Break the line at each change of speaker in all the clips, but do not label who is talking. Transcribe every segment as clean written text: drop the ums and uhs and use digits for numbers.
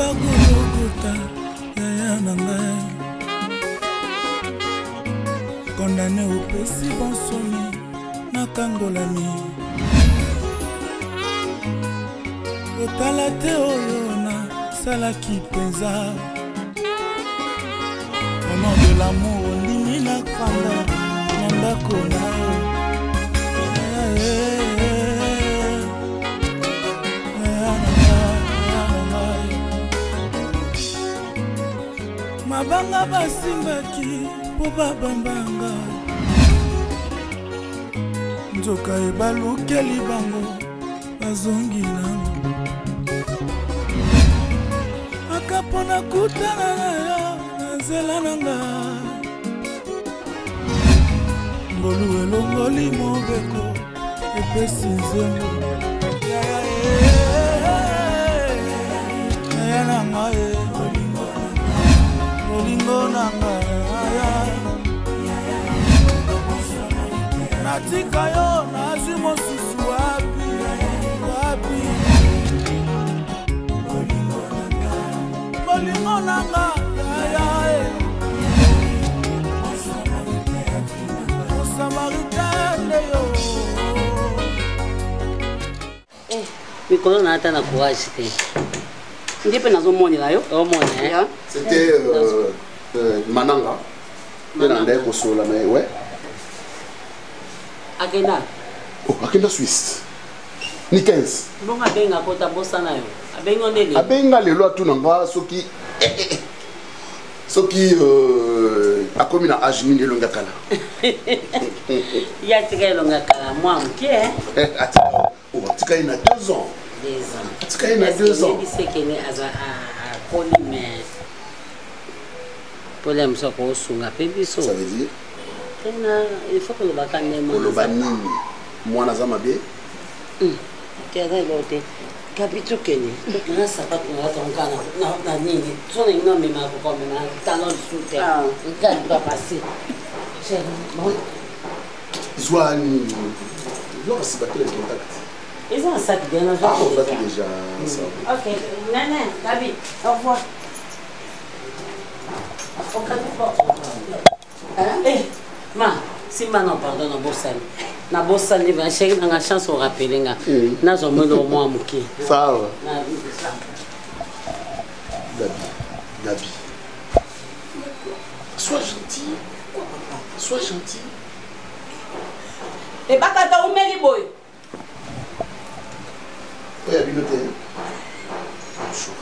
Bagulukuta yaya na ngai condamné au pesi bonsomi nakangolami otala te oyo nasalaki mpenza au nom de l'amour ndimi nakwanda na ndako na yo mabanga basimbaki po babambanga nzoka ebalukeli bango bazongi nango akapona kutana na yo na nzela na ngai ngolu elongoli mobeko epesi nzembo yaya na ngai olingo nanga natika yo nazwi mosusu wapi wapi olingo nanga osamaritane yo
mikolo na ata na courage te ndipe nazomonela yo omona
c'était Mananga nande kosola mais ouais
akenda
akenda Suisse ni 15
bonga benga kota bosana yo abengo ndele
abenga lelo atunanga soki akomi na âge mini elonga kala
ya tika elonga kala moi mke
atika ina 2 ans atika ina 2 ans
bisekene aza koli mais pour les gens qui sont à Pébiso.
Ça veut dire
il faut que le bacan ne mange.
Le banini, moi na zamabe.
Tiens là l'autre. Capito Kenny. Là ça va pour la toncana. Non, na nini. Son nom mais ma comme na talon sous terre. Ah, il va passer. Cher bon.
Zoani. Ils ont aussi battu les contacts.
Ils ont un sac bien là.
Ah, on va déjà ça.
OK. Nana, David, au revoir. Eh, ma, si maintenant pardon na bossani. Na bossani va chéri na chance au rappeler nga. Na zo mo lo mo amuki.
Ça va. Gabi. Sois gentil. Sois gentil.
Et bakata umeli boy.
Oui, habinoté. Bonjour.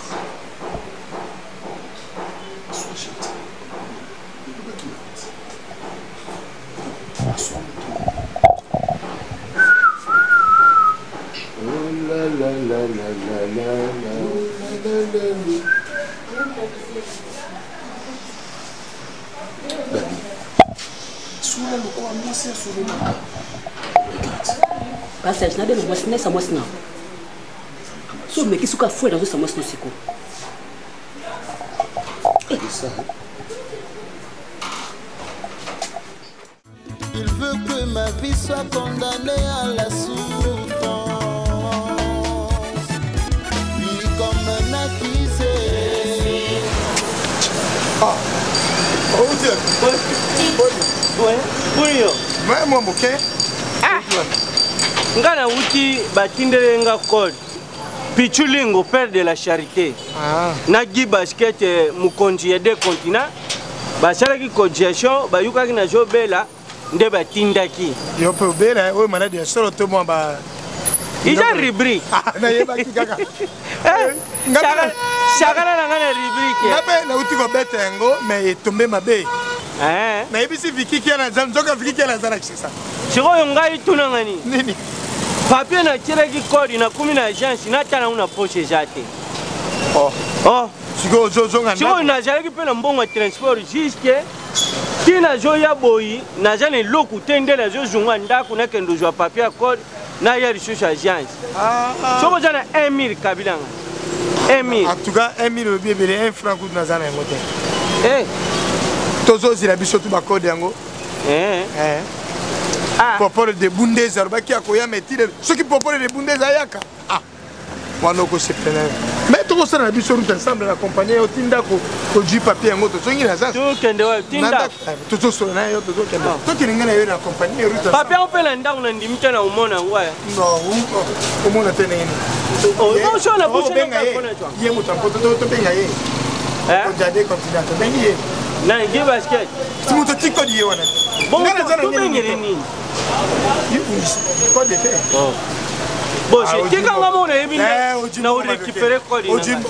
Sois gentil.
Passage na belo mwasina sa mwasina. So me kisuka fue na zo sa mwasina siko.
Il veut que ma vie soit condamnée à la souffrance. Lui comme un accusé.
Ah, oh Dieu.
Ouais, Pulio.
Mais moi, ok.
Ah. Ngana uti batindele nga code. Pichulingo, père de la charité.
Ah.
Nagi basket mukonzi ya 2 continents. Basalaki cotisation, bayukaki na jobela. Nde batindaki.
Yo pe bela, o malade ya solo to mo ba.
Ija rubrique.
Na yeba ki kaka.
Chakana na ngana rubrique.
Ngabe na uti ko betengo, mais tombe mabe.
Eh.
Na yebisi viki na zamzoka viki na zana kisa.
Siko yongai tuna ngani.
Nini?
Papier na kiraki code na kumi na agence na tana una poche jate.
Oh.
Oh.
Siko zozo ngana.
Siko na jalaki pe na mbongo transport jusque kina jo ya boyi na jane loku tende na jo zungwa ndako na kendo jo papier code na ya recherche agence.
Ah.
Soko jana 1000 kabilanga. 1000.
En tout cas 1000 bébé 1 franc coûte na zana ngote.
Eh.
Tozo zila biso tu ba code yango. Ah. Popole de Bundesa, baki akoya metile. Ceux qui popole de Bundesa yaka. Ah. Wanoko se pena. Mais tu as la biso route ensemble l'accompagner au tinda ko du papier en moto songi na ça.
Tu kende wa tinda.
Tu so na yo to kende. To kinga na yo na accompagner route.
Papier on peut l'enda on ndimita na umona ngwa.
Non, umona tena ni.
Oh, non so na bouche
na ko. Ye mutampo to benga ye. Ko jade continent to benga ye.
Na ngi basket.
Si moto tiko di wana.
Bon, to benga ni.
Ko de te.
Oh. Bon, c'est qui quand on est venu na on récupérer quoi dit.
Ojimbo.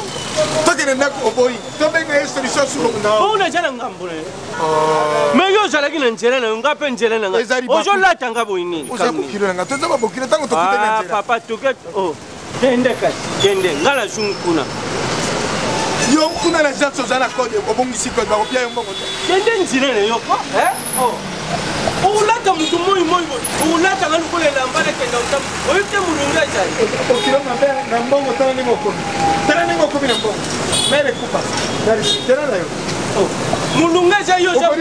To kene na ko boy. To benga ye solution sur le na.
Bon na jana ngambule. Mais yo jala ki na njela na ngape njela na nga. Ojo la tanga boyini.
Oza bokilo na to za bokilo tango to kutena njela.
Papa toket oh. Dende kasi, dende ngala sunkuna.
Yo kuna na janso zana kode obongisi kode ba kopia yo mbongo.
Dende njina na yo ko? Oh. Ulata mtu moi. Ulata ngalo kule lamba na kenda utam. Oyite mulunga jai.
Okilo na mbongo tana ni ngoko. Tana ni ngoko na mbongo. Mere kupa. Dari tana na yo.
Oh. Mulunga jai yo
jabu.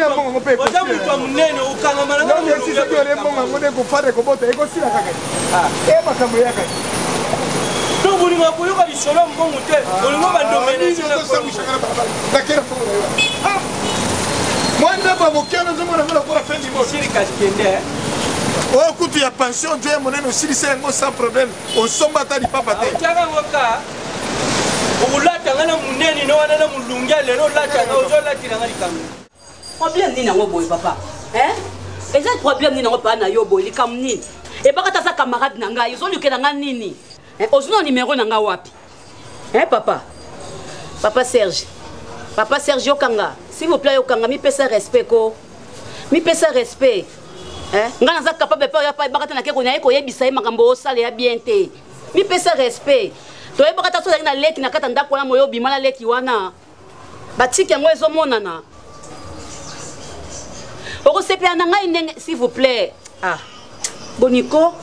Oja mtu munene ukanga malanga mulunga.
Sisi kwa le mbongo ngode kufare ko bota eko sila kaka. Makambo yaka.
To bulinga koyoka lisolo mbongo te. Olingo bandomene sina ko.
Nakera ko. Mwanda ba mokana zoma na mala kwa fendi mo.
Siri kashkende.
O kutu ya pension Dieu monene aussi c'est sans problème. On somba ta di papa te.
Tianga ngoka. Ulata ngana munene no wana na mulunga lero lata ozo lati ngani kamu.
Problème ni nango boy papa. Eza problème ni nango pa na yo boy likam nini. E baka ta sa camarade nanga izo luke nanga nini. Ozo numéro nanga wapi. Papa. Papa Serge. Papa Serge Okanga. S'il vous plaît Okanga mi pesa respect ko. Mi pesa respect. Ngana za capable pa ya pa baka ta na ke ko na ko yebisa ye makambo osale ya bien te. Mi pesa respect. To e baka ta so na leki na kata ndako na moyo bimala leki wana. Batiki yango ezo monana. Oko sepia na ngai ndenge s'il vous plaît. Boniko.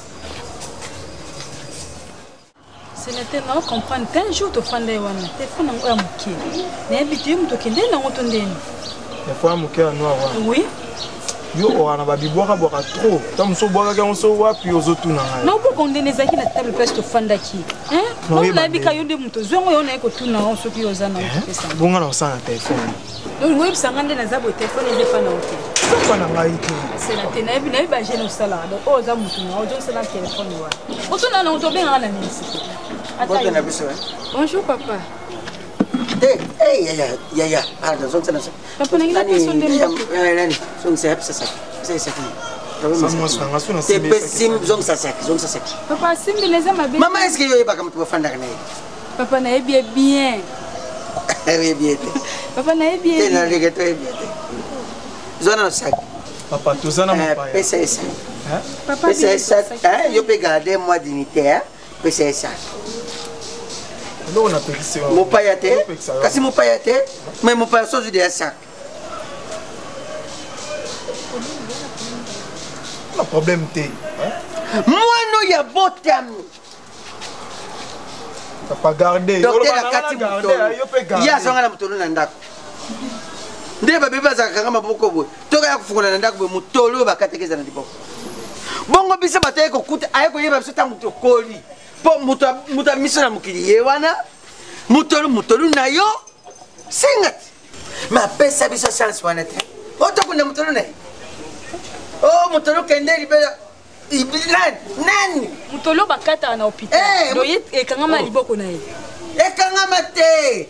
C'est maintenant comprendre qu'un jour tu fais des wana. Tu fais un peu moqué. Mais habitué tu kende na ngotonde.
Il faut moquer à noir.
Oui.
Yo on a babi boire trop. Tam so boire quand on so wa puis aux autres na.
Non pour qu'on dene zaki na table place tu fanda ki. Non la bi ka yonde muto zongo yona ko tuna on so ki ozana ko pesa.
Bonga na sa téléphone.
Non ngwe bisangande na zabo téléphone eze pa na hotel.
Pas na ngai te.
C'est la tena bi na ba jeno sala. Donc oza muto na ozo sala téléphone wa. Ozo na on to benga na ministre. Bonjour papa.
Ya. Pardon, zon sana.
Papa na ngila personne de moi.
Nani? Zon sa sa.
Papa simbi les ama bien.
Maman est-ce que yo yeba kama tubafanda kana hivi?
Papa na bien bien.
Bien.
Papa na bien.
Tena regeto bien. Zona sac.
Papa tozana mpa.
Pesa esa.
Papa
pesa esa. Yo pe garder moi dignité, pesa esa.
Non on a pexé.
Mon payate. Kasi mon payate, mais mon payate sozu de sac.
On a problème té.
Moi no ya botam.
Papa garder.
Docteur akati muto. Ya songa na mutolo na ndako. Ndeba beba za kanga maboko boy. Toka ya kufungana na ndako boy mutolo bakatekeza na diboko. Bongo bisa bataye ko kuta ayeko yeba biso tangu tokoli. Po muta misona mukili ye wana. Mutolo na yo. Singat. Ma pesa biso chance wana te. Otokunda mutolo na. Oh mutolo kende libela. Nani?
Mutolo bakata na hôpital. Doye ekanga liboko na ye.
Ekanga mate.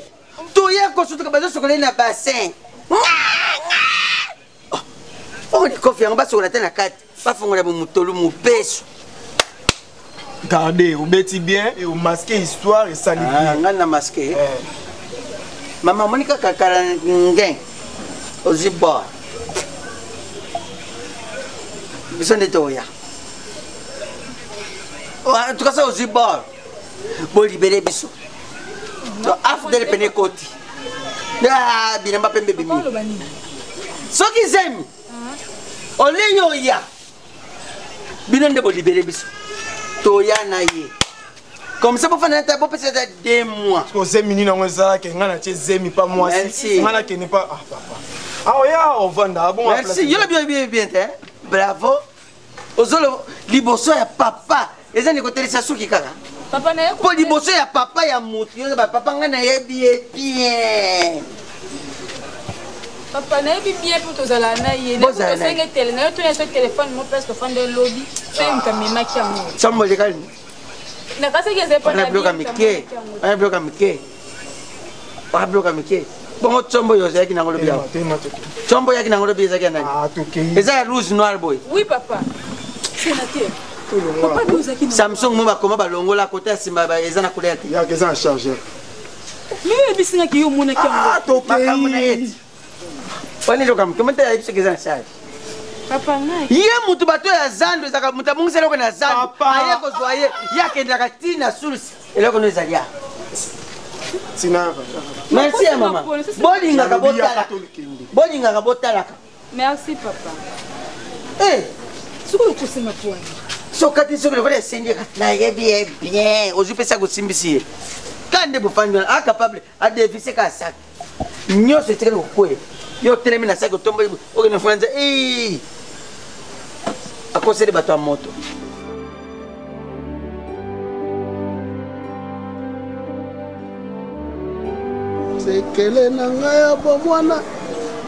Toye ko sutuka bazo sokola na bassin. Oh ni confiance ba sokola tena kati. Ba fongola bu mutolo mu peso.
Gardez, vous mettez bien et vous masquez histoire et ça
bien. Ngana masqué. Maman Monica kakara ngeng. Oziba. Biso ndetoya. En tout cas ça Oziba. Bon libérer biso. Donc after pene koti. Ah binamba pembe bimi. So ki zemi. Olenyo ya. Binande bo libérer biso. Toya na ye. Comme ça pour faire un tableau peut-être 2 mois.
Parce que zemi ni na ngeza ke ngana che zemi pas moi si. Ngana ke ne pas papa. Ah oya on vanda bon
à place. Merci, yo bien hein. Bravo. Ozolo liboso ya papa. Eza ni côté ça suki kaka.
Papa na
po liboso ya papa ya motu yo ba papa nga na yebi bien.
Papa na yebi bien pour tozala na ye. Na kosenga tele na yo to ya so téléphone mo presque fan de lobby. C'est un camima qui amour.
Sambo le kali.
Na kasa ke zepa na
bloka mike. Ana bloka mike. Ba bloka mike. Bongo tsombo yo zaki na ngolobi ya. Tsombo yaki na ngolobi zaki na.
Ah, toke.
Eza rouge noir boy.
Oui papa. C'est na terre. Papa dozaki.
Samsung mo ba koma ba longola côté simba ba eza na couleur.
Ya que ça un chargeur.
Mais bisinga ki yo mona ki amour.
Ah, toke.
Makamuna yeti. Wani loka mke mta ya ibise kezana charge.
Papa ngai.
Ye mutu bato ya zando zaka muta mungu selo na zando. Aye ko zoye yake ndaka tina sulsi. Eloko no ezalia.
Tina.
Merci à maman. Bolinga ka botala. Bolinga ka botala.
Merci papa.
Eh,
suko kusinga point.
so kati so ko sendi na yebi bien. Ozu pesa ko simbisi. Kande bufandi a capable a dévisser ka sac. Nyo se tere ko kwe. Yo telemi na sac ko tombo o ke na franza a conseiller bato a moto.
sekele na ngai ya bomwana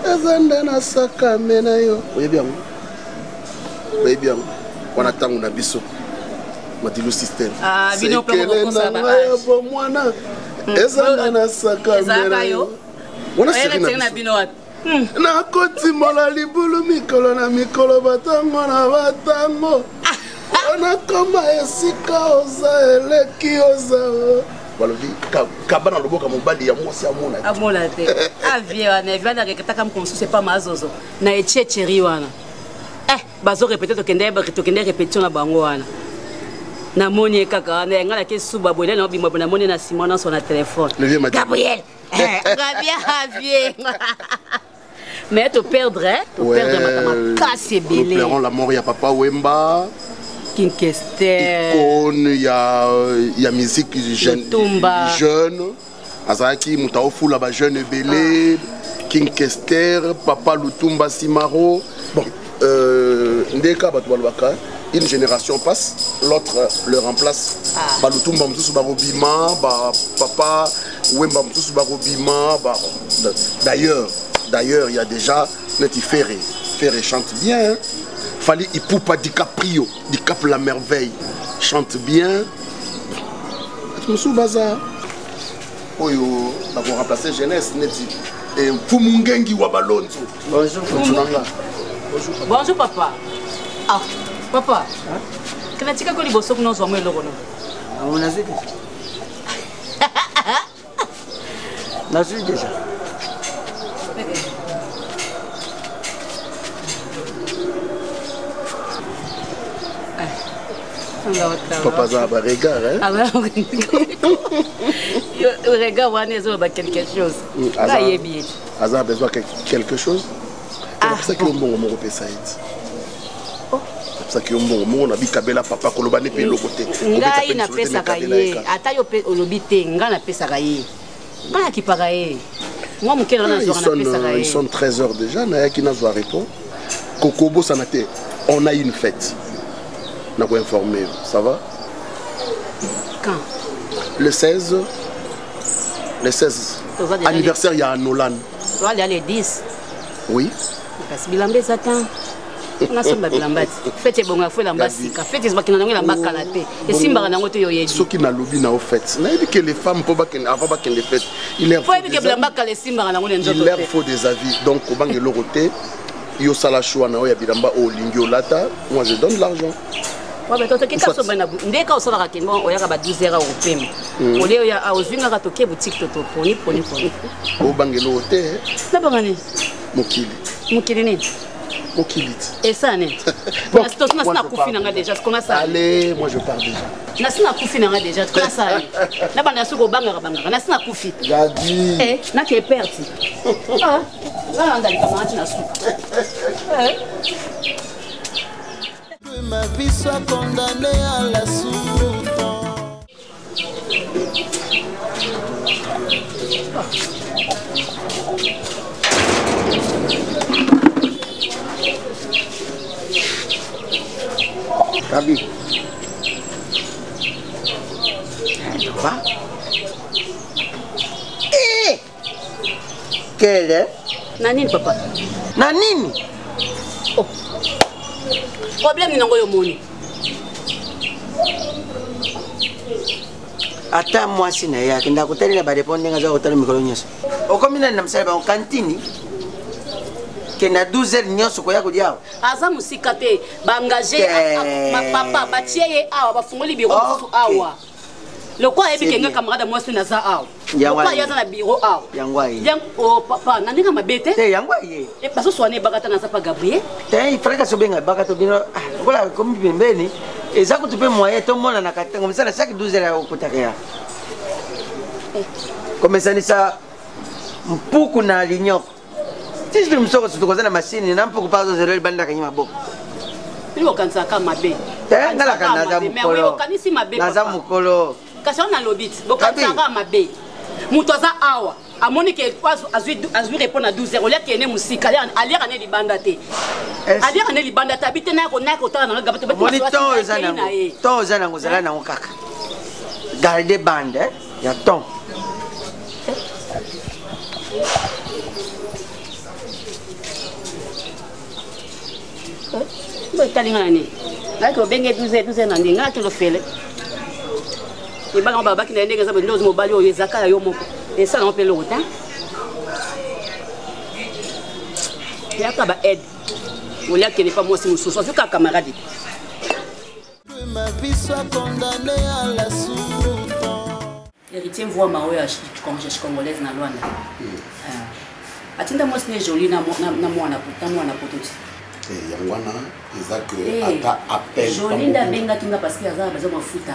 eza nde nasakame na yo oyebi yango wana ntango na biso matilu system sekele na ngai ya bomwana eza nde nasakame na yo wana sekele na bino nakotimola libulu mikolo na mikolo batango na batango onakoma esika oza eleki oza balobi kabana loboka mobali ya mwasi amona
amona te avie wana vana reketaka mkonsu c'est pas mazozo na etchecheri wana bazo répéter tokende répétition na bango wana na moni kaka na ngala ke suba boile na bimbo na moni na Simon sur na téléphone Gabriel Avie mais te perdre matama casse belé
nous pleurons la mort ya papa Wemba
King Kester
icône ya musique jeune azaki mutao fula ba jeune belé King Kester papa Lutumba Simaro bon ndeka bato balobaka une génération passe l'autre le remplace ba Lutumba mtusu ba robima ba papa Wemba mtusu ba robima ba d'ailleurs il y a déjà Neti Ferré chante bien hein? Fallait Ipupa DiCaprio, DiCap la merveille, chante bien. Moussou Bazar. Oyo, on va remplacer jeunesse, Neti. Et Fumungengi Wabalonzo.
Bonjour.
Bonjour papa. Ah, papa. Kana tika ko liboso kuno zo mo eloko no.
On a vu déjà. On a vu déjà.
Papa Zaba regard hein.
Ah ouais. Regarde wana zo ba quelque chose. Là y est bien.
Azar besoin quelque chose. C'est pour ça que on me repère ça. C'est pour ça que on a bikabela papa koloba ne pe lokote.
Ngai na pesa kaye. Ata yo pe olobite nga na pesa kaye. Bana ki pagaye. Moi mon kera na zo na pesa kaye.
Ils sont 13h déjà na ki na zo répond. Kokobo sanate. On a une fête. On a informé, ça va?
Quand?
Le 16. Anniversaire, il y a un Nolan.
Tu vas aller le 10.
Oui.
Parce que Bilambé s'attend. On a somba Bilambati. Faites bon, faut l'ambassi. Faites ce qui n'a pas la canapé. Et si on a un autre yoye.
Ceux qui n'ont lobby n'a pas fait. N'a dit que les femmes pour pas qu'elles avant qu'elles les fêtent. Il leur faut des avis. Donc au banc de l'oroté. Yo sala choix na oya bilamba o lingio lata. Moi je donne de l'argent.
Ouais, mais toi, tu as un ndé ka osala ka kenbo oya ka ba 12 heures au pem. Ole oya a ozinga ka toke boutique toto poni.
O bangelo hotel.
Na bangani.
Mokili
ni.
Mokili.
Et ça né. Pour la situation na kufi nanga déjà, comment ça?
Allez, moi je pars déjà.
Na sina kufi nanga déjà, comment ça? Na bana suko banga. Na sina kufi.
Gadi.
Eh, na ke perti. Ah. Là on a les camarades na soupe.
Que ma vie soit condamnée à la souffrance.
Gabi.
Quoi? Eh! Quel est?
Nanine, papa.
Nanine?
Oh. Problème ni nango yo moni.
Ata mwasi na yake ndakutalila bareponde nga za kutala mikolo nyoso. Okomina na msala ba kantini. Que na 12h nyoso ko yako diao.
Aza musika te ba engager papa ba tieye awa ba fungoli biro musu awa. Le quoi est bien camarade moi sur naza awa. Le quoi yaza na biro awa.
Yangwa yi.
Bien oh papa na ndinga mabete.
Te yangwa yi.
E paso soane bakata na sapa Gabriel.
Te ifraka sobenga bakato bino. Kola komi pembeni. Eza kutupe moyen to mona na katengo msala chaque 12h ya kutakea. Komesani sa mpuku na linyoko. Si je me sors sur la machine, n'a pas pas de zéro bande kanyima bo.
Bilo kanza kama be.
Te ngala kana mukolo. Naza mukolo.
Kasi on a lobit. Bo kanza kama be. Mutu aza awa. Amoni ke azui répondre à 12h. Olia kene musika ali ane libanda te. Ali ane libanda te habite na ko tala na gabate.
Moni ton ezana. Ton ezana ngozala na ngokaka. Garder bande, ya ton.
Talingani. Là que bengue 12 na ndinga to lo fele. E ba ngaba bakina ndenge za bendo zo mobali o yezaka yo moko. E ça na pele ota. Ya ka ba aide. Olia qui n'est pas moi c'est mon soso, c'est ka camarade.
Que ma vie soit condamnée à la souffrance.
Héritier voit ma oya congolaise na Luanda. Atinda moi c'est joli na mwana pototi.
Yangwana ezake ata appel
jolinda benga tinga parce que azaba baza mafuta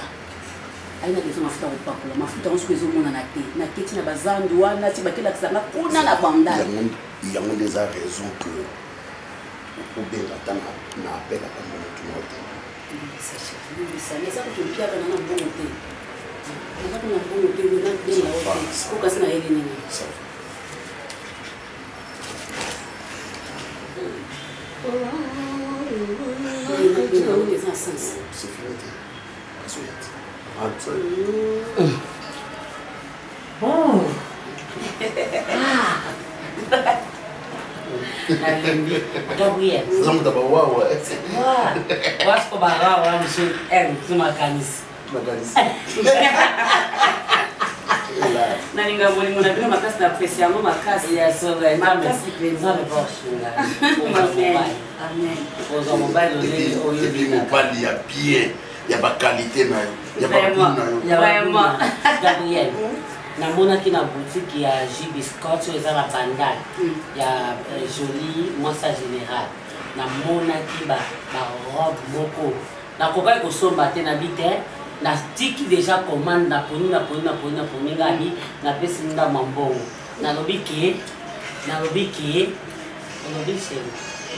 aina dezo mafuta kopakula mafuta on se mona na te na keti na bazandu wana ti bakela kisanga kuna na banda
yango des raisons que ou bien attendre na appel à mon autre
ça mais ça que tu as dans un bon côté na ko na bon côté na de la ko kasi na yeli nini
c'est fini.
Oh. Gabriel.
Zamu da bawa wa.
Wasu ko bara wa ni tuma kanisi. Nalinga mwalimu na bila makasi na apreciamo makasi ya soga na makasi penza de boshunga. Amen. Ozo mobile oyo
bina bali ya bien, ya ba qualité na ya ba kuna.
Ya vraiment. Gabriel. Namona kina boutique ya J Biscuit eza na bandal. Ya joli mosa général. Namona ki ba robe moko. Na kokai ko somba te na bite. Na tiki déjà commande na poni ngani na pesi nda mambongo na lobiki c'est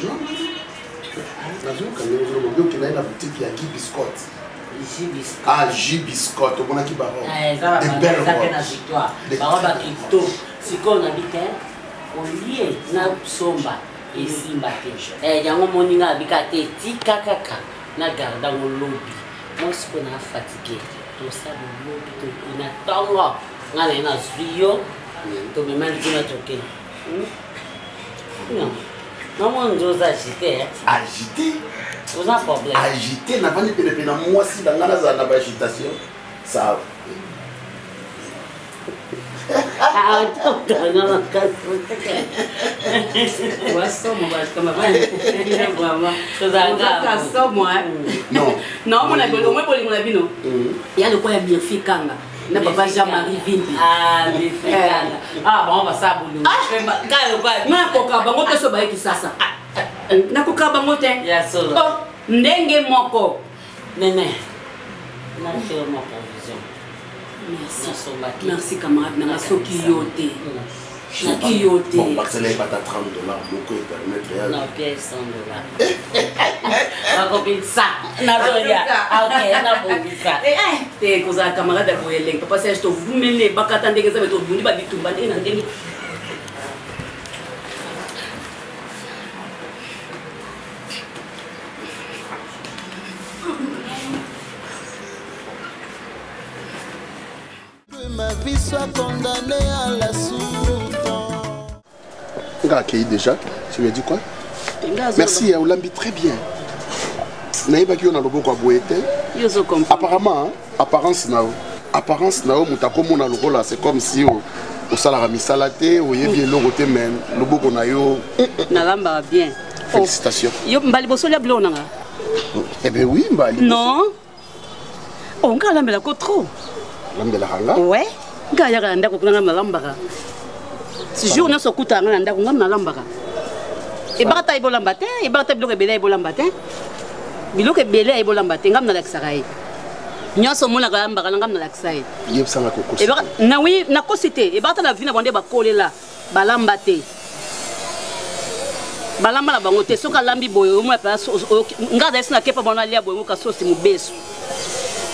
non na zo ka nyo zo mo ki na boutique ya J Biscuit ah J Biscuit to bona ki ba
de belle na victoire ba ba crypto siko na bite olie na somba esimba te yango moninga bikate tika kaka na garda ngolobi. Moi, je suis fatigué. Tout ça, on a tant de temps. On a un suivi. Tu me mets un truc. Non. Non, on doit agiter.
Agiter?
Vous avez un problème.
Agiter, n'a pas de pédopédie. Moi, si dans la agitation, ça.
Non, mon ami, au moins pour les monabino. Il y a le coin bien fikanga. Na papa Jean-Marie Vimbi. Ah, bien fikanga. Ah, bon, on va ça boulot. Quand le coin, na koka bango te so ba ki sasa. Na koka bango te. Ya solo. Ndenge moko. Nene. Na chérie moko vision. Merci camarade, na soki yote. Soki yote.
Bon, parce que là, il va $30, beaucoup et permettre.
Non, pièce $100. Ma copine ça. Na doya. OK, na bon ça. Te koza camarade ko yeleng. Papa c'est je te vous mêler bakata ndenge za beto bundi ba bitumba ndenge na ndenge.
soit condamné à la souffrance.
Accueilli déjà, tu lui as dit quoi? Merci, Olambi, très bien. Apparemment, apparence nao mutakoma na lokola, c'est comme si au salara misalate, au yebi logote men, loboko na yo.
Na lamba bien.
Félicitations.
Yo mbali bosolia blonanga.
Eh ben oui, mbali.
Non. On ga lambela ko trop.
Lambela hanga?
Ouais. Ga ya ga ndako kuna lambaka. Si jour na sokuta nga ndako ngam na lambaka. E barata ibolamba te, e barata biloko ebele ibolamba te. Biloko ebele ibolamba te ngam na laksaraye. Nyonso mona ga lambaka ngam na laksaye.
Yeb sanga kokos.
E barata na oui na kosite, e barata na vina bande ba kolela balamba te. Balamba la bango te soka lambi boyo mo pa nga da sina kepa bona lia boyo ka sosi mu beso.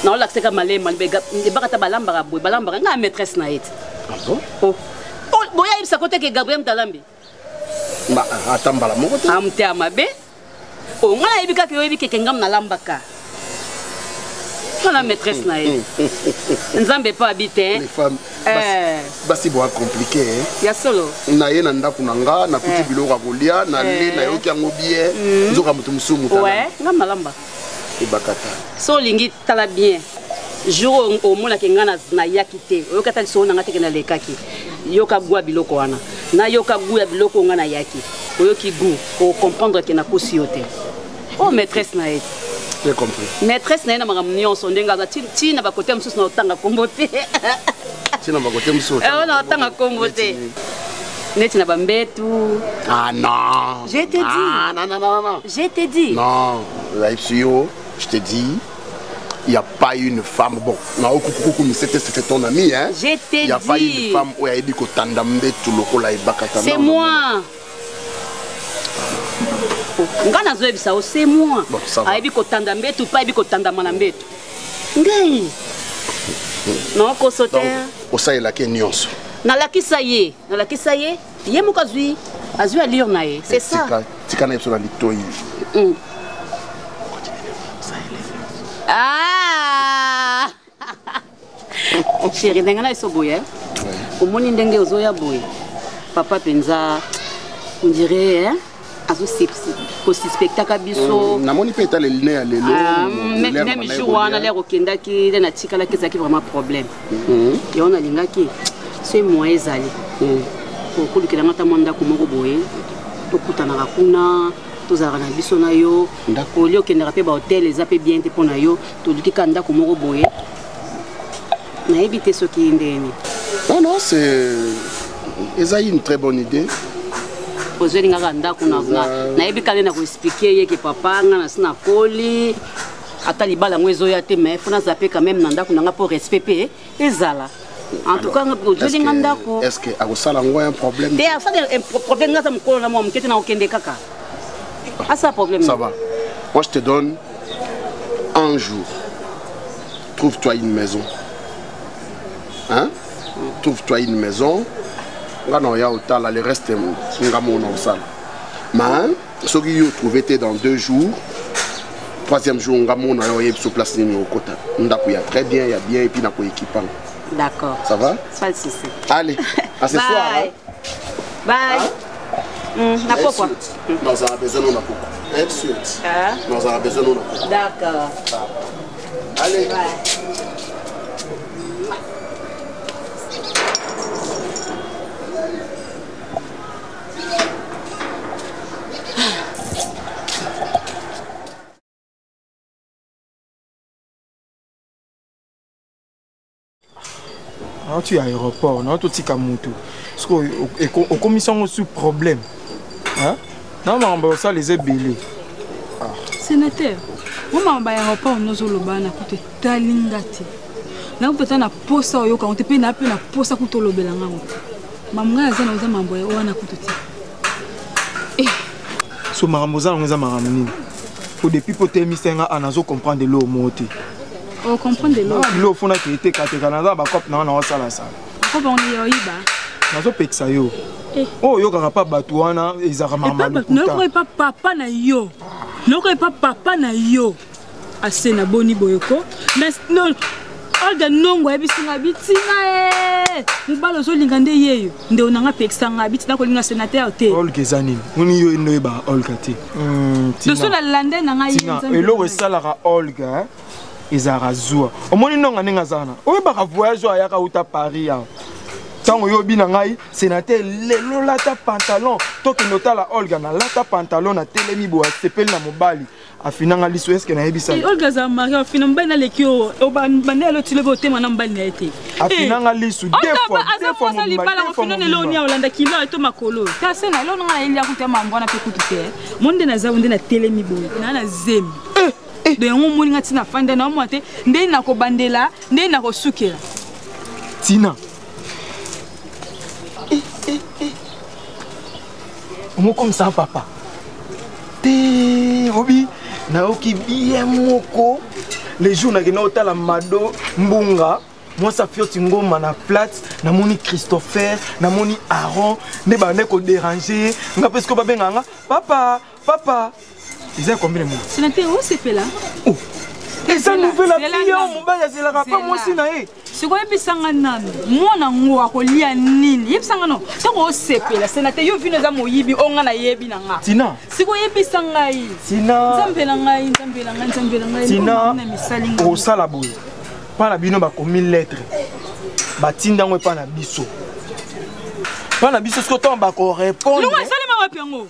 Na ola kseka malema libega e barata balamba ga boyo balamba nga maîtresse na yet.
Ah bon?
Oh. Boya ibisa kote ke Gabriel Mtalambi.
Ba atambala moko te.
Amte amabe. O ngala ibika ke oyebi ke ngam na lambaka. La maîtresse na yet. Nzambe pas habiter.
Les femmes basi boa compliqué hein.
Ya solo.
Na ye na ndaku nanga na kuti biloko akolia na le na yoki yango bien. Nzoka mutu musumu tala.
Ouais, ngam na lamba.
Ibakata.
So lingi tala bien. Jour au mona ke ngana na yakite. Oyoka tali so nanga teke na lekaki. Yoka gwa biloko wana. Na yoka gwa biloko ngana yaki. Oyoki gu pour comprendre que na kosi yote. Oh maîtresse na yet.
J'ai compris.
Maîtresse na na magamnyo so ndenga za ti na bakote msusu na otanga kombote.
Ti na bakote msusu.
Na otanga kombote. Neti na bambetu.
Ah non.
Je t'ai dit.
Ah non non non non.
Je t'ai dit.
Non, je te dis. Il n'y a pas une femme, bon, c'était ton ami, hein?
Je t'ai dit.
Il n'y a pas une femme où il y a dit que
c'est moi. C'est moi.
Bon, ça va.
Non, kosoter.
Ça est là qui est nuance.
Nalaki ça y est. Nalaki ça y est. Yemo kazui. Azui à lire nae. C'est ça.
Tikana yepso na litoi.
Ah! Chérie, ndengana iso boye. Omoni ndenge ozoya boye. Papa penza on dirait hein azo aussi spectacle biso.
Na moni peta le nez à lelo.
Même jour wana le rokendaki na tikala kezaki vraiment problème. Et on a lingaki c'est moi ezali. Pour kolukela ngata monda ko moko boye. Tokutana kuna tozara na biso na yo olio kendera pe ba hotel ezape bien te pona yo toluki kanda ko moko boye na éviter ce qui ndeni.
Non non, c'est une très bonne idée.
Poser nga kanda kuna na ebikale na ko expliquer ye que papa nga na sina koli ata libala ngwezo ya te mais fona zape quand même nanda kuna pour respecter ezala. En tout cas,
est-ce que ça a un problème?
Il y a un problème là, ça me colle à moi, je suis kaka. Ah, ça problème.
Ça va. Moi, je te donne un jour. Trouve-toi une maison. Hein? Trouve-toi une maison. Le reste, c'est un mon salle. Mais, ce que vous trouvez dans 2 jours, 3e jour, on a sur place au côté. On a très bien, il y a bien, et puis on a équipement.
D'accord.
Ça va?
Ça va, si.
Allez, à ce soir. Hein?
Bye. N'a pas quoi?
Nous avons besoin de nous. Tout de suite. Nous avons besoin de nous.
D'accord.
Allez.
Bye.
Tu es à l'aéroport, non? Tu es à Moutou. Parce qu'on commission sous problème. Hein? Non, mais ça les ébélés.
Sénateur, moi, je suis à l'aéroport, nous sommes à côté de Talingati. Nous sommes à poste, nous sommes à poste à côté de Belanga. Maman, je suis à côté de
so maramoza on maramini. Pour depuis pour te misenga anazo comprendre l'eau monter.
On comprend de l'eau.
L'eau fona qui était Canada ba cop na na sala sala.
Ko ba on yo iba.
Nazo peksa yo. Oh yo ka pa batuana ezaka mama.
Non ko pas papa na yo. Non ko pas papa na yo. Ase na boni boyoko. Mais non all the nongo ebisinga bitinga mobali ozolinga nde yeyo nde onanga pekisanga biti nakolinga sénateur te
Olga ezanini moni yo inoyeba Olga te
doso na lande na ngai
eloko esalaka Olga ezalaka zuwa omoni nonga ndenge azana oyebaka voyage oyo ayaka uta Paris awa ntango oyobi na ngai sénateur lelo lata pantalon tokende otala Olga na lata pantalon na telemi boye asepeli na mobali afinanga liso eske nayebisa
Olga za mari afina mobali naleki oyo obandele otilebe otema na mobali na ye te
afinanga liso deux fois
mobalafinonelonia olanda kilo eto makolo kasi na elo nanga na elia kuta mambo wana mpe kutu te monde naza nde na telemi boye naa na zemi do yango moninga ntina fanda na omwa te ndeni nakobandela ndeni nakosukela
tina omokomisa papa te obi nayoki bien moko les jours nakenda otala mado mbunga mwasi afioti ngoma na plate namoni Christopher namoni Aaron nde bande kodéranger nga mpe siko babenganga papa eza combien de mois
sénateur osepela
eza nouvelle apia mobali azelaka pa mwasi na ye
sikoyebisanga nani mwana ngo akolia nini yebisanga no ntango osepela sénateur yo vino eza moyibi onga na yebi na nga
tina
sikoyebisa ngai nzambe na ngai
tina osala boye mpa na bino bakomi lettre batinda yango epa na biso siko ntango bakorépondre
esalema wapi yango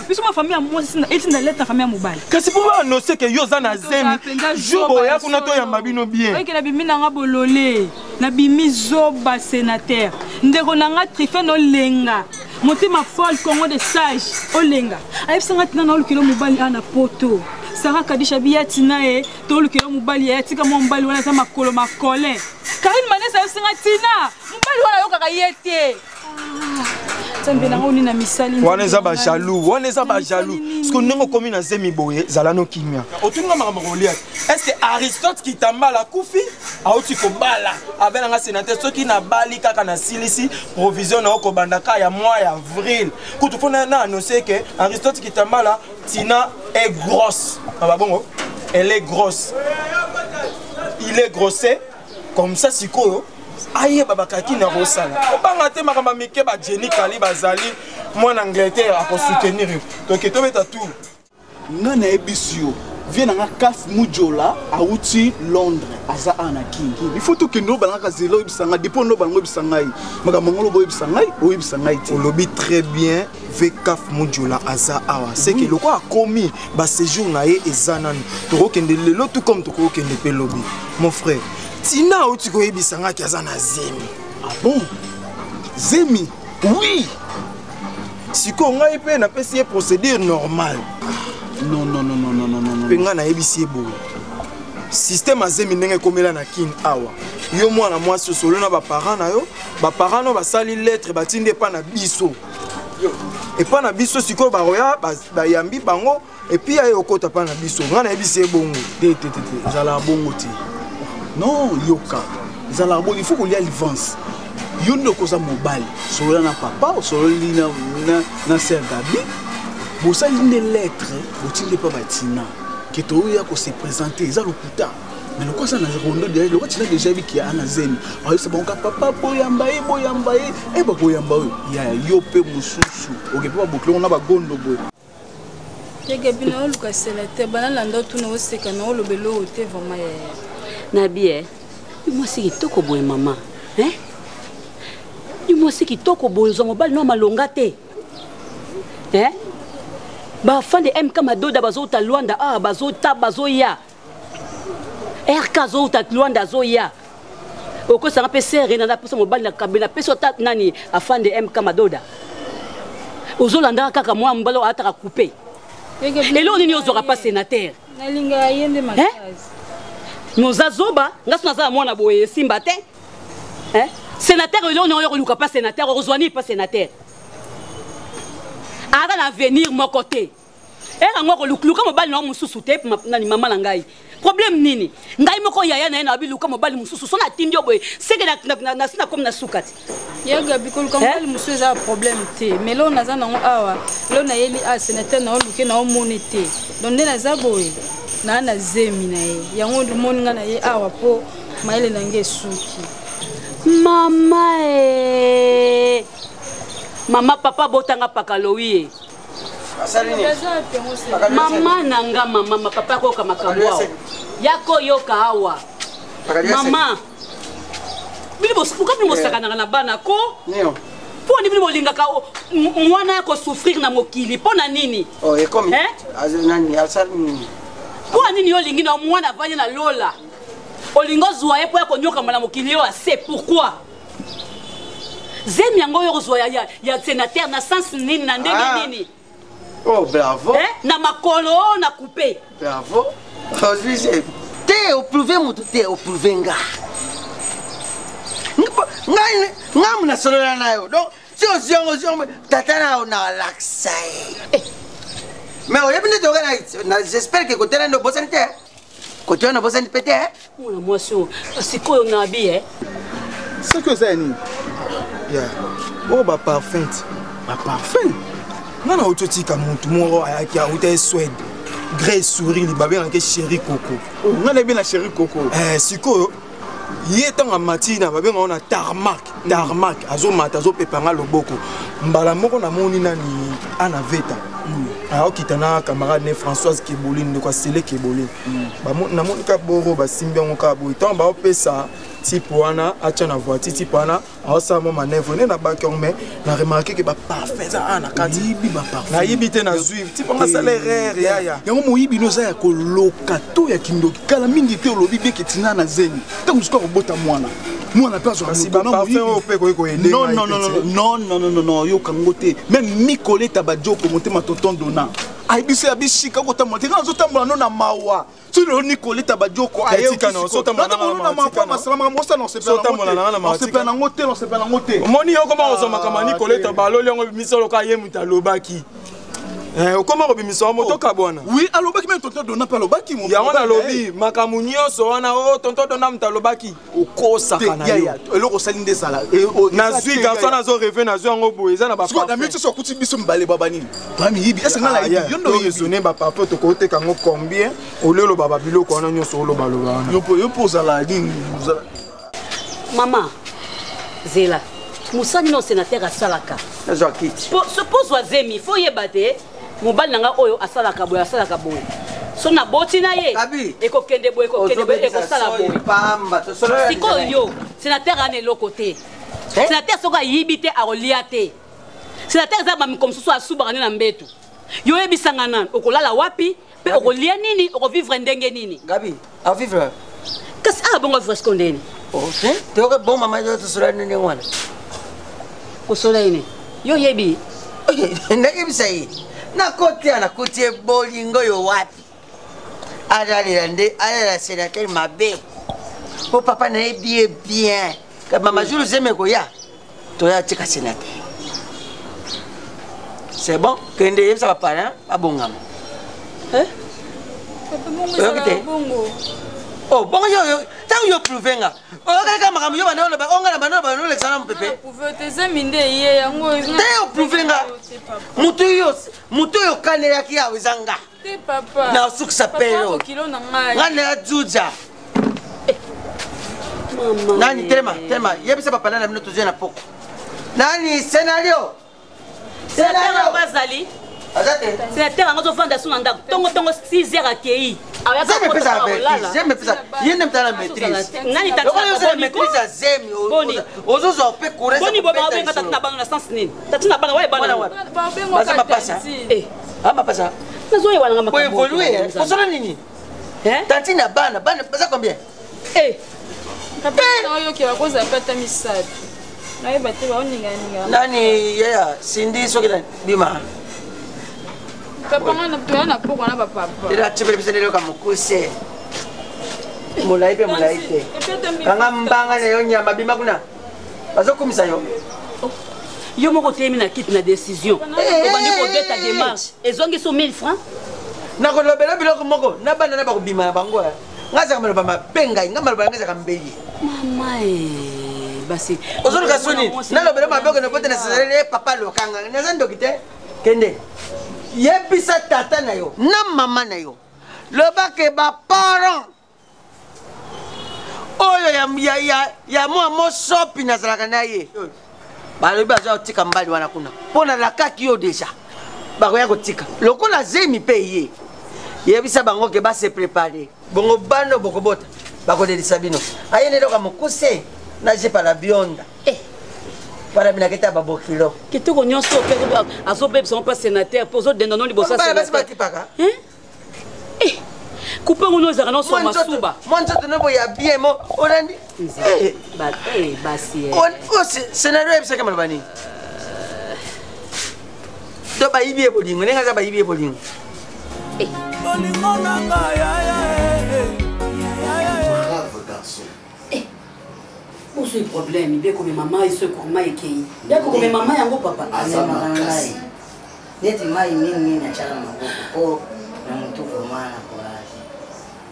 biso ma famille mwasi etinda lettre na famille ya mobali
kasi mpo baanonse ke yo oza na zemi jour boya kuna toyamba bino bien
oyoke nabimi nanga bolole nabimi zoba sénateur ndeko nanga Trifène olenga motema Paul Congo de sage olenga ayebisanga tina na olukelo mobali ana poto Sarah Kadisha biya tina e to olukelo mobali ya tika mwa mobali wana eza makolo makolin Karine Manesa ayebisanga tina mobali wana yokaka ye te
wana eza bajaloux siko ndenge okomi na zemi boye zala no kimia otuninga makambo kolia estce Aristote Kitambala akufi auti kobala abenanga sénateur soki nabali kaka na silisi provision na okobandaka ya mois ya avril kutu fona na annoncer que Aristote Kitambala tina est grosse bongo elle est grosse il est grossé comme ça sikoyo aye babakaki na rosala obanga te makamba mike ba Jenny Kali bazali mwana Angleterre a soutenir donc tobeta tout
ngana ebisio viens nga Kaf Mujola auti Londres aza ana kingi il faut tout que nous balanga zelo bisanga dipo no bango bisangai makamba ngolo boy bisangai o bisangai ti
olobi très bien ve Kaf Mujola aza awa c'est que loko a commis ba séjour na ye ezanani to kende lelo tout comme to kende pe lobi mon frère tina oti koyebisanga ki aza na zemi
ah bon zemi oui
siko ngai pe napesi ye procédure normale
non
pe nga nayebisi ye boye système azemi ndenge ekomela na king awa yo mwana mwasi osolo na baparent na yo baparent no basali lettre batindi epa na biso epa na biso sikoyo baroya bayambi bango epuis aye okota epa na biso nga nayebisi ye bongo
te ezalaka bongo te non yoka ezalaka bongo il faut kolia livance yo nde okoza mobali solola na papa osololi na ser Gabi bosali nde lettre botindi epa batina ke toya kose présenter eza lokuta mais le quoi ça na rondo déjà le quoi tu as déjà vu qu'il y a na zemi ah c'est bon papa boyamba e ba boyamba ya yo pe mususu oke pa boklo na ba gondo boy
yeke bina oluka sénateur banala ndo tuna oseka na olobelo te vraiment ya
Nabi moi c'est kitoko boye mama hein moi c'est kitoko boye zo mobali no malonga te hein ba fan de MK Madoda bazota Luanda bazota bazoya RK zota Luanda zoya oko sanga PCR na poso mobali na kabina peso ta nani afan de MK Madoda ozolanda kaka mwa mbalo ataka couper lelo nini ozora pas sénateur
nalinga yende makazi
Nozazoba ngaso naza mwana boye simba te hein sénateur lelo no yo luka pas sénateur ozwani pas sénateur ara na venir mon côté era ngoko luka mobali na mususu te nani mama na ngai problème nini ngai moko yaya na bi luka mobali mususu sona tindi boye seke na sina comme na sukati
yaga biko luka mobali mususu za problème te mais lo naza na awa lo na yeli sénateur na luke na monete donc na za boye na zemi na ye yango du moninga na ye awa po maile na nge suki
Mama Mama papa botanga pakalowie. Mama nanga mama papa ko kama kabwa. Yako yoka hawa. Mama. Bili bosuka bili mosaka na bana ko?
Nio.
Poni bili bolinga ka mwana yako souffrir na mokili pona nini?
Oh, e comme nani asali nini?
Kwa nini yo lingi na mwana vanya na lola? Olingo zuwa yepo yako nyoka mwana mokili yo c'est pourquoi? Zemi yango yo zuwa ya sénateur na sens nini na ndenge nini?
Oh, bravo.
Na makolo na coupé.
Bravo. Aujourd'hui, t'es au prouvé mon t'es au prouvé nga. Ngam na solo na yo. Donc, si on tata na na laxa. Mais on est venu de j'espère que côté na bossa nte. Côté na bossa nte pété.
Mon émotion, c'est quoi on a bien?
C'est que ça ni.
Ya. Oh ba parfum.
Ba parfum.
Nana ototika muntu moro ayaki a hotel Suède. Grey sourire li babe nake chéri coco.
Ngana bien la chéri coco.
Siko ye tanga matina babe ngona tarmac azo mata azo pepanga loboko. Mbala moko na moni nani ana veta. Kitana camarade ne Françoise Keboline de quoi Sele Keboline. Ba na moni ka boro ba simbi ngo ka bo itan ba opesa type wana acha na voiture type wana asa mo manevre ne na ba mais na remarqué que ba parfait za ana kati
bi ba parfait
na yibite na zuive type nga salaire ya
yango moyibi no za ya ko lokato ya kindoki kala mingi te olobi be ketina na zeni tangu siko robota mwana pe zo
ba parfait o pe ko ende
non yo kango te même Nicoletta Badioko motema tonton dona aibisi abishika ko tamote kana zo tambola no na mawa tu le Nicoletta Badioko
ayetika na so tambola
na mawa masama mosa non c'est pas na ngote non c'est pas na ngote
moni yo koma ozoma kama Nicoletta baloli ngo misolo ka yemuta lobaki okoma robimisa motoka bwana
oui alobaki même tonton dona pa lobaki
mon ya wana lobi makamunyo so wana o tonton dona mta lobaki okosaka na yo
eloko salinde sala
na zui garçon na zo rêver na zo ngo boye za na ba
parfait na mitu so kuti biso mbale baba nini bami yibi est-ce nga la yibi yo ndo
yezone ba parfait to kote kango combien olelo baba biloko wana nyoso lo baloba
yo poza la nini
mama zela musani no sénateur asalaka suppose wazemi faut yebate mobali nanga oyo asalaka boye so na boti na ye ekokende boye ekosala boye sikoyo yo sénateur ane eloko te sénateur soko ayibi te akolia te sénateur eza bamiko mosusu asubaka nde na mbetu yo oyebisanga nani okolala wapi mpe okolia nini okovivre ndenge nini
gabi avivre
kasi bongo vivre siko ndeni
teoke bon mama yo tosola nene wana
kosola ine yo yebi
ndakebisa ye nakotia nakotie bolingo yo wapi azalela nde azalela sénateur mabe po papa nayebi bien mama julu zeme koya toya tika sénateur c'est bon kende yebisa bapana abongama oh bon yo tant yo prouver nga okaka makambo yo bana oloba onga na bana bana olexana mpepe
prouver te zeminde ye yango
te yo prouver nga mutu yo kanelaki ya wezanga
te papa
na sukisa pelo
kilo na ngai
ngane ya juja nani tema yebisa papa na mino tozena poko nani scénario
bazali sénateur ango zofanda suna ndako tongo 6 heures akei
tantina bana baza combien nani yeya sindi soki bima
papa ngana toya na poko na papa
ira chipele bisenelo ka mukuse mulai pe mulai te kanga mbanga na yo nyamba bima kuna bazokumisa yo
yo moko temi na kit na décision obandi ko beta démarche ezongi so 1000 francs
na ko lobela biloko moko na bana na ba ko bima bango ngaza kamelo ba mapenga ngamba ba ngaza kambeli
mama basi
ozoluka soni na lobela maboko na pote na sezele papa lokanga na zando kite kende yebisa tata na yo na mama na yo lobake ba parent oyo ya mwa mosopi nazalaka na ye balobi baza kotika mbali wana kuna mpo nalakaki yo deja bakoya kotika lokola zemi mpe ye yebisa bango ke base prépare bongo bando bokobota bakodelisa bino aye neloka mokuse na jepa la bionda para bina keta babokilo
kitoko nyonso pe azobebisa mpo sénateur mpo ozodenda liboso
sénateur
coupe ngono ezaka nyonso masuba
mwa nzoto nobo ya bien mo olandi
basi
scénario yebisaka maloba nini to bayibi ye bolingo ndenge aza bayibi ye bolingo
bolingo nanga
Où est le problème? Bien que maman est ce qu'on m'a écrit. Bien que maman est un beau papa.
Neti mai mimi na chala maboko na mtu formana kwa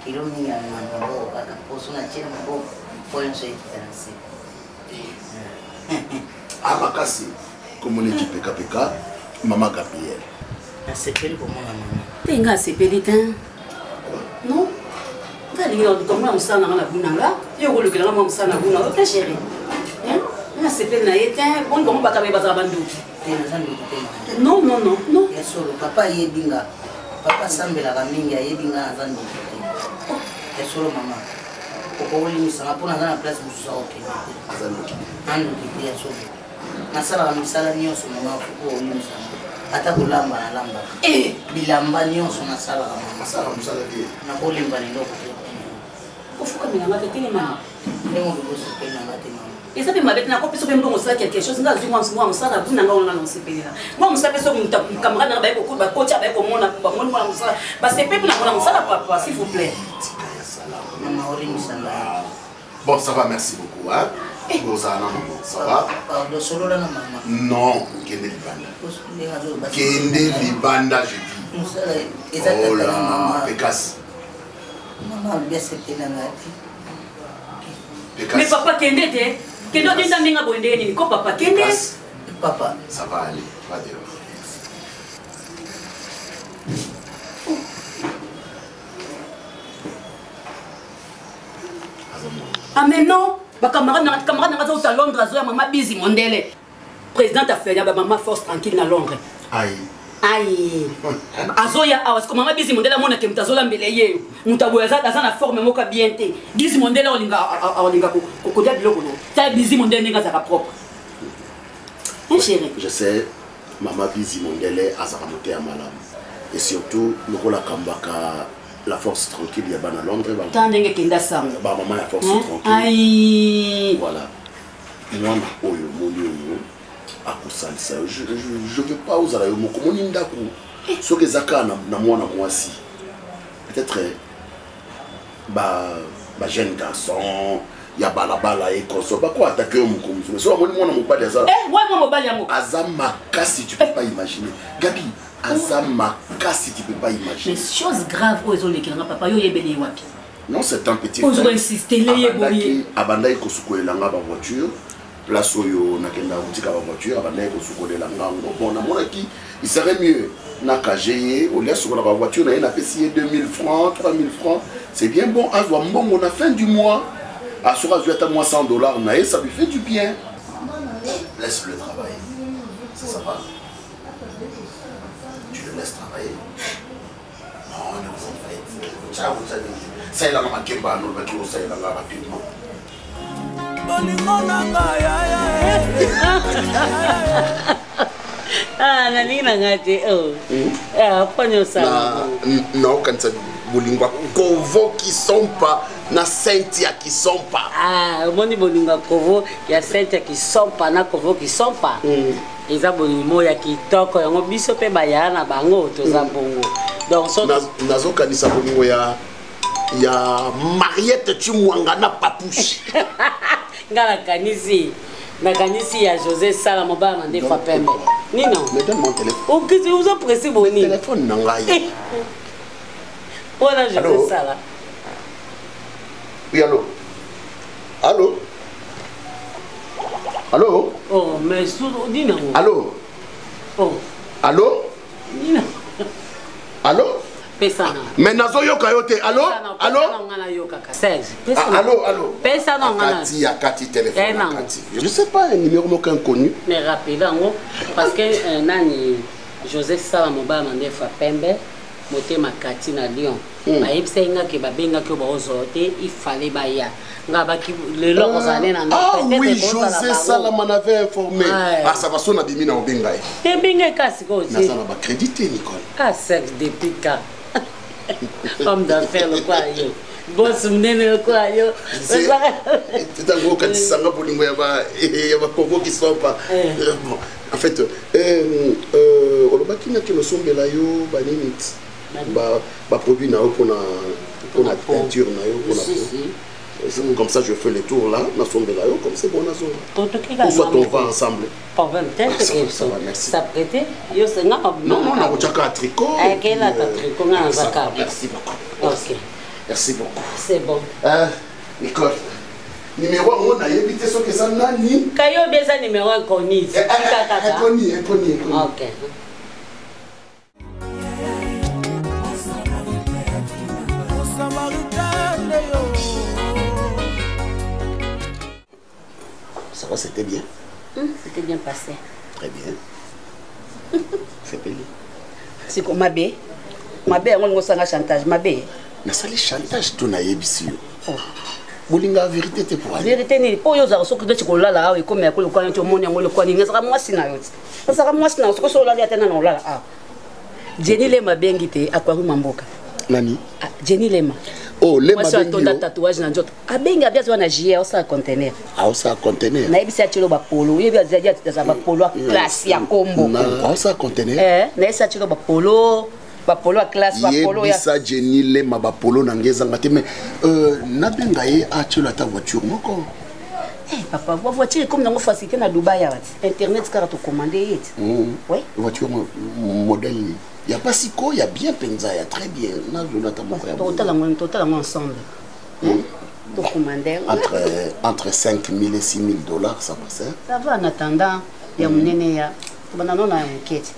kilo mingi na maboko kaka poso na chela maboko kwa nso ikitanasi.
Amakasi comme une équipe PKPK maman Gabriel.
Na sepeli kwa mwana mama.
Tenga sepeli tan. Non? Kali ngi ndikoma musana ngala bunanga. Yo ko lukela mwa musana bunanga ta chérie. Hein? Na sepeli na yete bon bon bakabe baza bandu. Non, non, non, non.
Ya solo papa yebinga. Papa sambela ka mingi yebinga na zandu. Ya solo mama. Ko woli misanga pona na place mususa okay. Azandu. Andu ki ya solo. Na sala misala nyonso mama ko woli misanga. Ata kulamba na lamba. Bilamba nyonso na sala mama.
Sala musala ki.
Na kolimba ni ndoko.
Ofuka mina ngate tini mama.
Ndemo biboso pena ngate mama.
Et ça peut m'arrêter n'a pas pu sauver mon ça quelque chose nga zuma moi ça na buna nga on a lancé pénina moi ça peut sauver mon camarade na ba ko ba coach ba ko mona ba mona ça ba c'est peu na mona ça papa s'il vous plaît
maman Orini sanga
bon ça va merci beaucoup hein Rosana maman ça va
pardon solo la maman
non kende libanda je dis oh là Pécasse
maman bien c'est pénina ngati
mais papa kende te kendo dinda minga bonde ni ko papa kende
papa
ça va aller va dehors
ah mais non ba camarade na za Londres azo ya mama busy mondele président a fait ya ba mama force tranquille na Londres
aïe
aïe azoya awas ko mama busy mondele mona ke mtazola mbele ye mutaboya za na forme moka bien te busy mondele olinga ko dia biloko no ta busy mondele ninga za propre chérie
je sais mama busy mondele azaka moté ya malamu et surtout lokola kambaka la force tranquille ya bana Londres ba
tandenge kenda sang
ba mama ya force tranquille
aïe
voilà mwana oyo molio akusalisa je veux pas uzala yo moko moni ndako soki ezaka na mwana mwasi peut-être ba jeune garçon ya balabala et conso ba quoi attaquer moko mais so moni mwana mobali azala
moi mobali yango
azama kasi tu peux pas imaginer Gabi azama kasi tu peux pas imaginer
mais chose grave aux olekanga papa yo yebele wapi
non c'est un petit
frère on insister les boye
abanda ikosukolela nga ba voiture place oyo nakenda utika ba voiture abanda ikosukolela ngango bon na mona ki il serait mieux na kaje au lieu sur la voiture na ena payé 2000 francs 3000 francs c'est bien bon azwa mbongo na fin du mois à sera joué à moi $100 na ça lui fait du bien laisse le travail ça va tu le laisses travailler non ne vous en faites ciao ça il a ma kemba no ba ki ça il a la rapidement
ah nalina ngati oh ah ponyo sana
non quand ça bolingwa kovo qui sont pas na Cynthia qui sont pas
ah moni bolingwa kovo ya Cynthia qui sont pas na kovo qui sont pas eza bolimo ya kitoko yango biso pe bayana na bango toza bongo donc so
nazo kanisa bolimo ya Mariette Chimwanga na Papouche
ngala kanisi na kanisi ya José Sala mobana nde fa pembe ni non
mais donne mon téléphone
o que tu usa presi boni
téléphone nangai
voilà José Sala
oui allô allô allô
oh mais dis non
allô
oh
allô
ni non
allô Mais nazo yoka yote. Allô? Allô? Allô? Kati a Kati téléphone. Je ne sais pas, un numéro aucun connu.
Mais rapidement, parce que Nani José Salamoba mande fa pembe, moté ma Kati na Lyon. Ayebisa inga ke babenga ke bozote, il fallait baya.
Ah oui, José Salaman avait informé. Ah, ça va sonner à Bimina au Bengaï.
Et Bengaï, c'est quoi aussi?
Ça va créditer, Nicole.
Ah, sexe depuis quand? Homme d'affaires, le quoi, yo. Boss, le quoi, yo.
C'est un gros quand il s'en va pour nous, il y a Congo qui sont pas. Bon, en fait, on va qui n'a que le son de la yo, banimit. Produit na pour la peinture na yo, pour la. Comme ça, je fais les tours là, comme c'est bon, on soit on va ensemble.
Ça va, merci. Ça prêtait?
Non, on a un tricot.
Merci
beaucoup.
Ok.
Merci beaucoup.
C'est bon.
Nicole, numéro 1, on a évité ce que ça n'a ni.
Kayo beza numéro 1 connu.
Connu.
Ok.
Ça va, c'était bien.
C'était bien passé.
Très bien. C'est payé.
C'est comme Mabé. Mabé, on a un chantage. Mabé.
Mais ça, les chantages, tu n'as pas ici. Bolinga, la vérité, t'es pour aller.
Vérité, ni pour yoza, ce que tu as là, et comme il y a le coin, tu as le coin, il y a moi, c'est ça sera moi, c'est ce que sur la vie, attendant là. Jenny Lema Bengite, à quoi vous m'emboca.
Nani?
Jenny Lema.
Oh, les
tatouage na nzoto abenga bia zwana JR sa conteneur
sa conteneur
na ibisa chilo ba polo yebi azadia za ba polo classe ya kombo
sa conteneur
na isa chilo ba polo a classe ba polo ya
yebisa Jenny Lema ba polo na ngeza ngate mais na benga ye a chilo ta voiture moko
papa voiture comme na facilité na Dubai ya internet car to commander it oui
voiture modèle. Il n'y a pas si quoi, il y a bien Penza, il y a très bien.
Total ensemble.
Entre 5 000 et 6 000 $, ça passe.
Ça va en attendant. Il y a mon aîné. Il y a une enquête.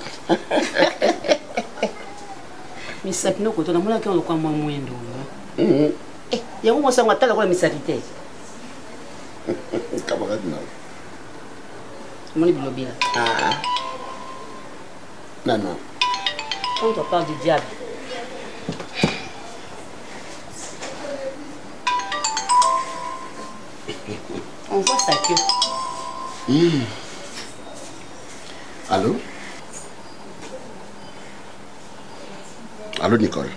Mais ça ne peut pas être un moins il y a un moment où on a la misalité.
Camarade,
non.
Non.
Quand on parle du diable, on voit sa queue.
Allô? Allô, Nicole?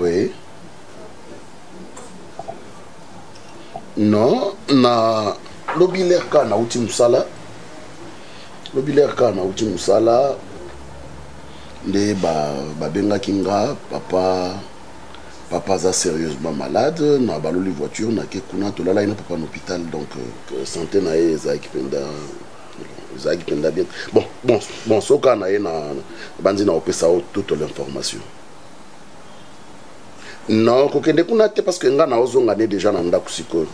Oui? Non, na lobilerka na uti musala. Lobilerka na uti musala. Les babenga kinga papa za sérieusement malade na baloli voiture na ke kuna to lala ina papa en hôpital donc santé na eza ekipenda bien bon soka na ye na bandi na opesa toute l'information non kokende kuna te parce que nga na ozonga ne déjà na ndako sikoyo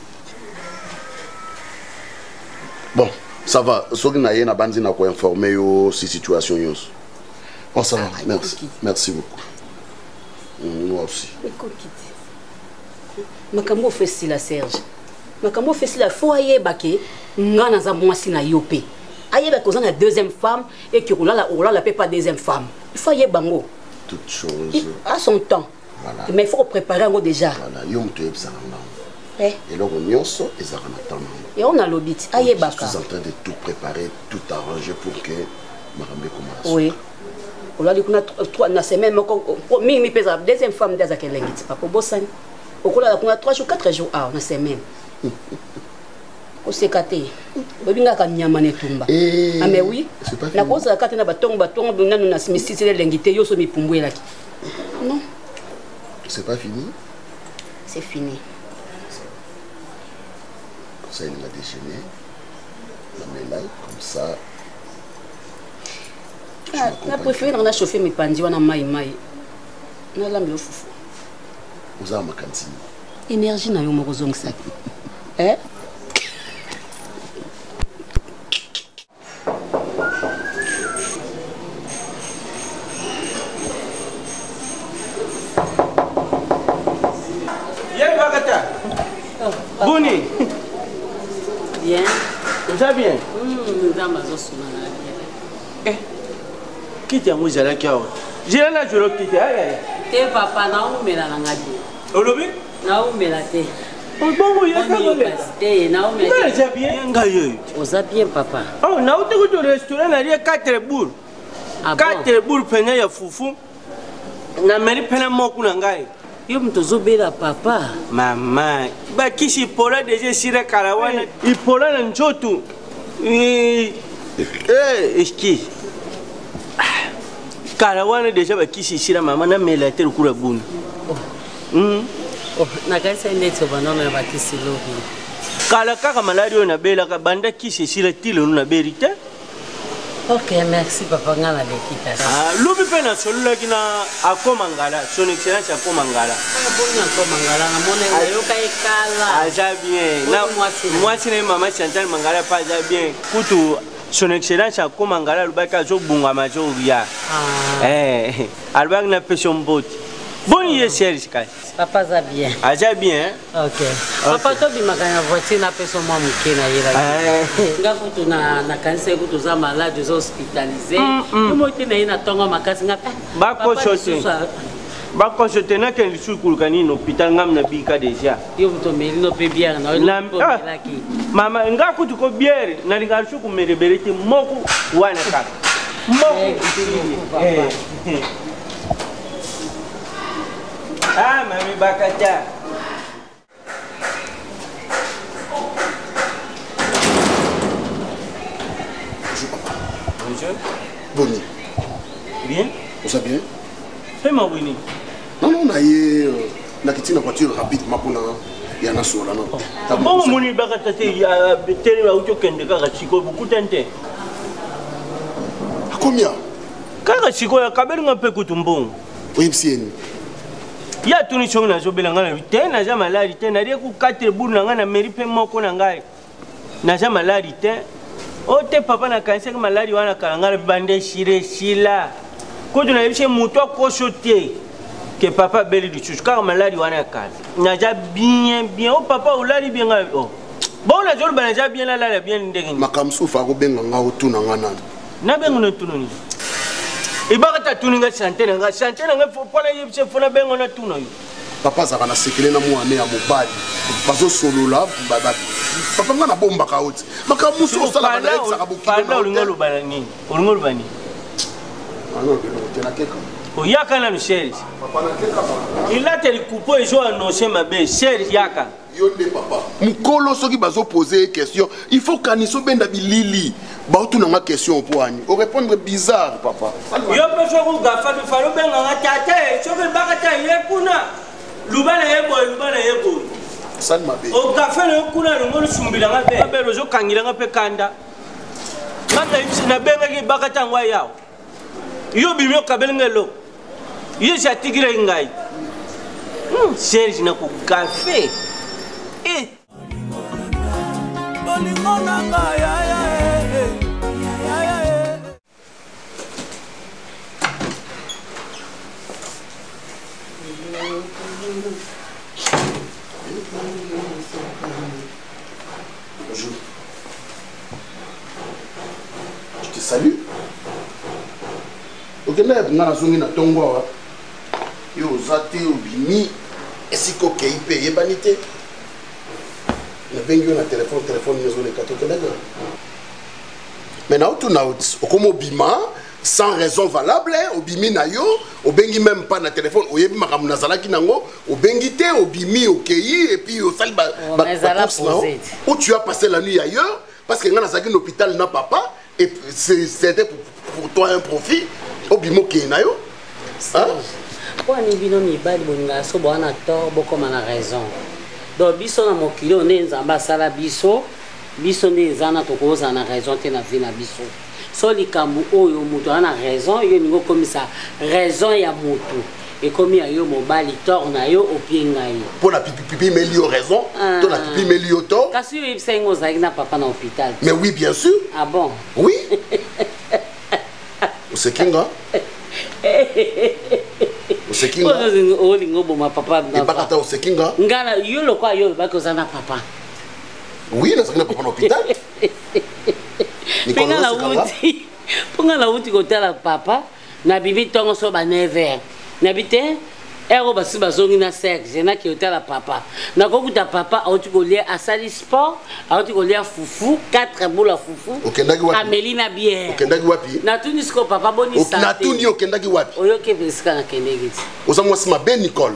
bon ça va soki na ye na bandi na ko informer yo si situation yonso. Oh, ça va, merci beaucoup. Moi aussi.
Écoute, makambo fait si la Serge. Makambo fait si la faut ayer baké, ngana za mwasi na yopé. Ayer baké on a deuxième femme et que la paix pas deuxième femme. Il faut ayer bango.
Toute chose.
À son temps. Voilà. Mais il faut préparer un déjà.
Voilà, yom tu es ça. Et là on y so et ça attend.
Et on a l'obit. Ayer baka.
Je suis en train de tout préparer, tout arranger pour que Marambe commence.
Oui. On a dit qu'on a 3 semaines, mais mi pesa deuxième femme des akelengit pas pour bossan. On a 3 jours 4 jours on a semaine. On s'est caté. Bobinga ka nyama netumba. Ah mais oui. Na koza kate na batongo bina na simisi lengite yo so mi pumbwela ki. Non.
C'est pas fini.
C'est fini.
Ça il l'a déchaîné. On met là comme ça.
Na préféré na chauffer mes pandi wana mai. Na la mbio fufu.
Uza makanti.
Énergie na yo moko zongisa.
Boni.
Bien.
Vous allez bien? Quitte à moi, j'ai la cœur. J'ai la joie de quitter.
T'es papa, non, mais la langue.
Olobi?
Non, mais la thé.
Bon, il y a ça.
Non, mais
j'ai bien.
Vous avez bien, papa.
Oh, non, tu es au restaurant, il y a 4 boules. 4 boules, peine à foufou. Na meri peine à mon kunangai.
Yo mtozobela papa.
Maman, ba kishi pola deje sire karawana. I pola na njotu. Eski. Karawana deja ba kishi sire mama na melater kura buni.
Oh, na kaisa neto banona ba kishi lobi.
Kala kaka malario na bela ka banda kishi sire tilo na berite.
Ok, merci papa ngala bekita.
Lubi pena solula kina akomangala, son excellence akomangala.
Bon akomangala na mona yo kai kala.
Aja bien. Na moi c'est maman Chantal Mangala pas aja bien. Kutu son excellence akomangala lubaka zo bunga majo ria. Albag na passion bot. Bon hier Serge kai.
Papa za bien.
Aja bien.
Ok. Papa to bimaka na voiture na peso mwa mukena yela. Nga kutu na kanse kutu za malade zo hospitalisé. Yo te na ina tonga makasi nga.
Bako chote. Bako chote na ken lisukulu kanini hôpital ngam na bika déjà.
Yo mto meli no pe bière na laki.
Mama nga kutu ko bière na linga suku mereberete moku wana kaka. Moku. Ah, mami bakata.
Bonjour papa.
Bonjour.
Boni.
Bien.
Vous allez bien?
Fais-moi Boni.
Non, on a eu la voiture rapidement pour il y en a sur la note.
Bon, moni bakata te ya tele wa uto kende kaka chiko bukutante.
À combien?
Kaka chiko ya kabeli ngape kutumbongo.
Oui, monsieur.
Ya tuni chongo na zobela ngana te na ja malari te na rie ku 4 buru na ngana meri pe moko na ngai na ja malari te o te papa na kanse ka malari wana kalangala bande shire shila ko tuna yebishe muto akosho te ke papa beli du chuchu ka malari wana kala na ja bien o papa ulali bien ngai o bon na jol bana ja bien la bien ndenge
makamsu fa ko benga ngao tuna ngana
na benga no tunoni ibakata tuninga santé nga fola yebse fona bengo na tuna yo
papa zaka na sekele na mwana ya mobali bazo solola papa nga na bomba ka oti makamusu osala na exaka bokilo
panda olingolo banani olingolo bani
ano tena keka
oyaka na Michel
papa na keka
il a teli coupo et jo annoncer ma belle Serge yaka
yonde papa mukolo soki bazo poser question il faut kaniso benda bilili ba tu na ma question pour ani o répondre bizarre papa
yo pe so ko gafa de falo benga ngatate so ke bakata yekuna lubana yebo
san mabe
o gafa le kuna ngolo sumbila ngabe abelo zo kangira ngape kanda ngata ibisina benga ki bakata ngwa yao yo bimyo kabelengelo yo jatigire ngai Serge na ko gafe
Bonjour. Je te salue. Ok, là, il y a un tongo. Yo, zate, obini. Est-ce que tu as payé banité? Il y a un téléphone, il y a un téléphone. Maintenant, tu as comme obima, sans raison valable, obimi na yo, obengi même pas na téléphone, oyebi makamu nazala ki nango, obengi te, obimi okei, et puis au salba, où tu as passé la nuit ailleurs, parce que dans un hôpital n'a papa, et c'était pour toi un profit, obimo okei na yo. Hein?
Pour un bino mibali bonga so bona tort beaucoup na raison. Donc biso na mokilo ne nzamba sala biso ne zana to koza na raison te na vie na biso. So likambu oyo mutu ana raison yo ningo komisa raison ya mutu et comme ya yo mobali tort na yo opienga yo.
Pour la pipi melio raison, to la pipi melio tort.
Kasi yo ibsengo za na papa na hôpital.
Mais oui bien sûr.
Ah bon?
Oui. C'est kinga. Osekinga.
Olingo boma papa na.
Ebakata osekinga.
Ngala yo lokwa yo bakozana papa.
Oui, na sakina papa na hôpital.
Ponga la wuti kotala papa na bibi tongo so ba 9h. Na bité ero basi bazongi na sexe na ki hôtel papa. Na kokuta papa auti kolia asali sport, auti kolia fufu, 4 boules à fufu.
Okendaki wapi?
Amélie na bière.
Okendaki wapi?
Na tuni sko papa boni santé.
Na tuni okendaki wapi?
Oyo ke pesika na kendeki.
Oza mwasi mabe Nicole.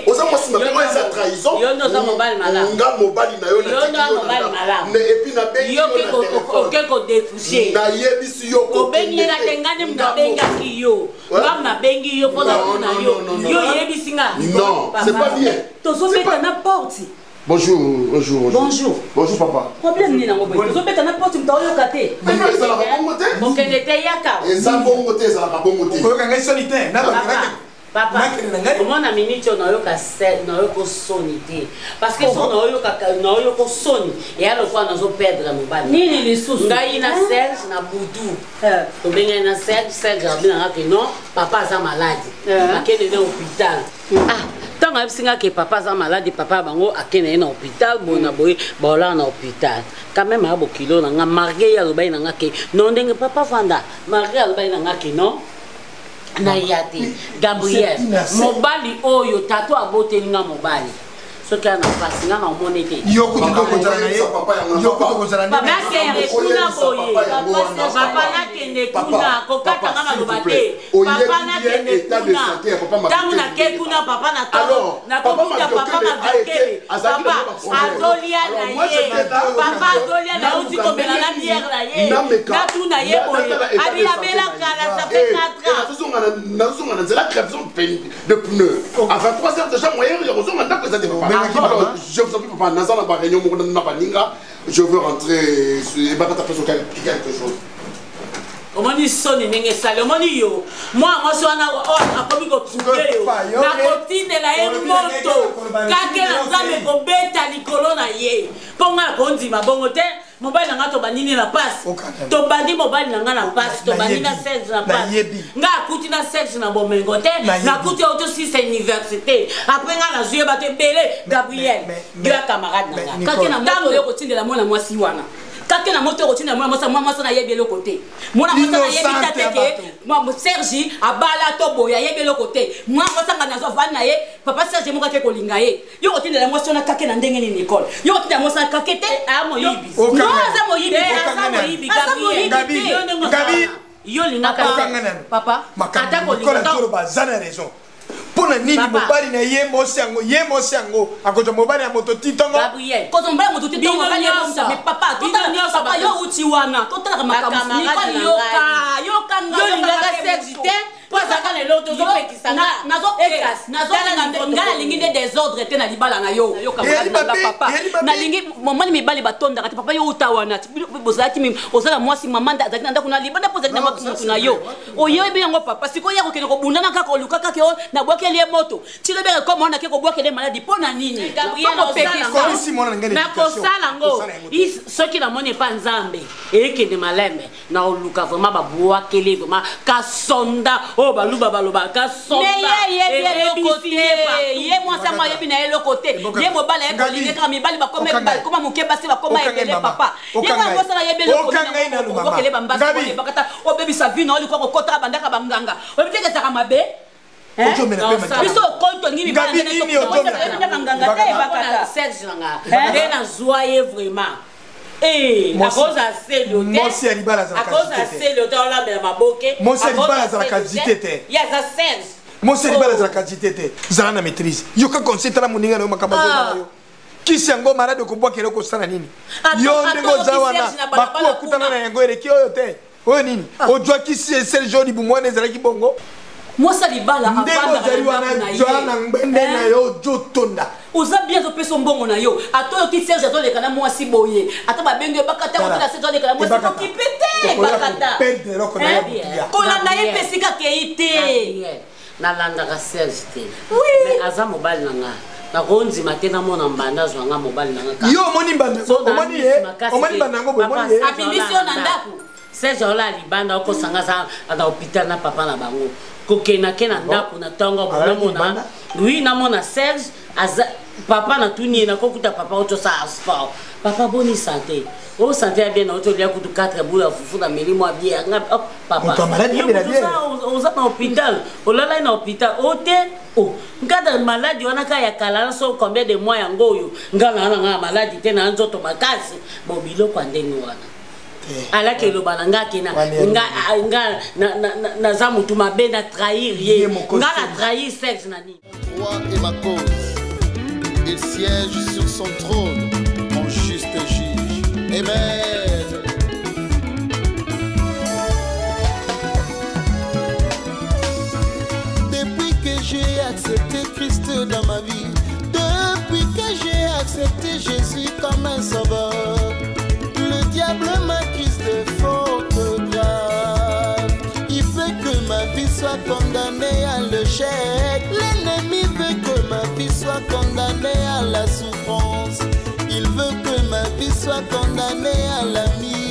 Oza mwasi mabe moi za trahison.
Yo no za mobile malamu.
Nga mobile na yo na
tiki. Yo no mobile malamu.
Ne epi na bengi
yo ke ko découcher.
Na yebisi yo
ko bengi na tengane mna benga ki yo. Ba na bengi yo pona na yo. Yo yebisi nga.
Non, c'est pas bien.
Tozo beta na porte.
Bonjour, bonjour, bonjour.
Bonjour.
Bonjour papa.
Problème ni na ngobe. Tozo beta na porte mta oyo kate.
Mais non, ça la pas bon côté.
Donc elle était yaka.
Et ça bon côté, ça la pas bon côté.
Ko ka ngai solitaire, na ba
papa, comment na minute on a eu ka set, na eu ko sonité. Parce que son na eu ko soni. Et alors quoi nous perdre mon bal. Ni les sous. Ngai na Serge na Boudou. To benga na Serge na que non, papa est malade. Akene na hôpital. Ah, tant que singa que papa est malade, papa bango akene na hôpital, bona boy, bola na hôpital. Quand même a bo kilo na margué ya lobai na ke. Non ndenge papa fanda. Margué ya lobai na ke non. Na yati Gabriel mobali oyo tato abotelinga mobali soki ana pasi nga na monete
yo kuti ko kozala na ye yo kuti ko kozala na
papa ke kuna boye papa na kende kuna ko kata nga maloba te papa na kende kuna tangu na ke kuna papa na to na ko kuta papa na vekele papa azolia na ye papa azolia na uti ko bela na bière na ye na tuna ye boye abi abela kala ça fait 4 ans
nazonga na nzela crèveson de pneus à 23h déjà moyen ya kozonga ndako ça dépend. Alors, je vous en prie, papa, Nazan a réunion, je veux rentrer et battre quelque chose.
Comment dit son n'est sale, comment dit yo? Moi, je suis en commis comme na cotine la moto. Kake na nzambe ko beta likolo na ye. Ponga kondi mabongote. Mobile na to banini na passe. To bandi mobile na na passe, to bandi na 16 na passe. Nga akuti na 16 na bomengote, na akuti auto 6 université. Après nga na zuye bate belé Gabriel. Yo camarade na. Kake na moto yo kotindela mwana mwasi wana. Kake na moto rotina mwana mwasa na yebelo côté. Mwana mwasa na yebita teke. Mwa Serge abala to boya yebelo côté. Mwana mwasa ngana zo vana ye. Papa Serge mo kake kolinga ye. Yo rotina la mwasa na kake na ndenge ni école. Yo rotina mwasa na kake te amo yibi. No azamo yibi. Azamo yibi Gabi. Yo linga papa.
Ata kolinga to bazana raison. Pona nini mobali na ye mosango akoto mobali ya moto titongo
Gabriel kozo mobali moto titongo mais papa papa yo uti wana totala makambo ni ko yoka ngaka sexité po zaka le loto zo pekisanga nazo ngala lingi de désordre te na libala na yo kamala papa na lingi momani mibali batonda kati papa yo utawana bozaki mi ozala mwasi mamanda azaki ndako na libanda po zaki na mutu na yo oyo ebe yango papa siko ya kokene ko bundana kaka oluka kaka yo na bwake le moto tilo bere ko mona ke ko bwake le maladi pona nini na kosala ngo soki na moni pa nzambe ekende malembe na oluka vraiment ba bwake le vraiment kasonda oh baluba baloba kasonda ye mwasa ma yebi na elo côté ye mobala ye kolinga kama mibali ba koma mukeba se ba koma ebele papa ye kwa mwasa na yebele ko kele bambasa ko bakata o bebi sa vie na oli ko kota bandaka banganga o bebi ke taka mabe biso konto ngi mibala ne banganga te bakata Serge nga de na joie vraiment à cause à c'est le à cause à c'est le temps là mais ma boke
mon célibataire za la quantité
il y a ça Serge
mon célibataire za la quantité za na maîtrise yo ka concentra moninga na makamba na yo kisango malade ko bwakelo ko sana nini yo ndego za wana bakuwa kutana na yango eleki oyo te oyo nini ojwa kisi Serge Odi bumwane za ki bongo
mwasa libala
avanda na Joana Ngbende na yo jotonda
uza bien zo peso mbongo na yo ato ki Serge to lekana mwasi boye ata ba benge bakata ko la Serge lekana mwasi ko kipete bakata
perdre roko na yo
ko la na ye pesika ke ite na landa ka Serge te mais aza mobile nanga na konzi matena mona mbanda zo nga mobile nanga
yo moni mbanda omoni ye omoni mbanda ngo boye moni ye
abimisio na ndaku Serge ola libanda ko sanga za na hôpital na papa na bango. Kokena kena ndako na tongo bonamona. Oui na mona Serge papa na tuni na kokuta papa oto sa sport. Papa boni santé. Oh santé bien oto lia kutu 4 boula fufu na meli moi bien. Papa.
Ton malade bien bien.
On za na hôpital. Olala na hôpital. Ote oh ngada malade wana ka ya kala so combien de mois yango yo. Ngala na malade te na nzoto makasi. Bobilo kwa ndeni wana. Ala ke lo bananga kina nga na za mutu mabe na trahir ye nga na trahir sexe nani.
Roi et ma cause, il siège sur son trône en juste juge. Amen. Depuis que j'ai accepté Christ dans ma vie, depuis que j'ai accepté Jésus comme un sauveur, le diable m'accuse de fautes graves. Il veut que ma vie soit condamnée à l'échec. L'ennemi veut que ma vie soit condamnée à la souffrance. Il veut que ma vie soit condamnée à la misère.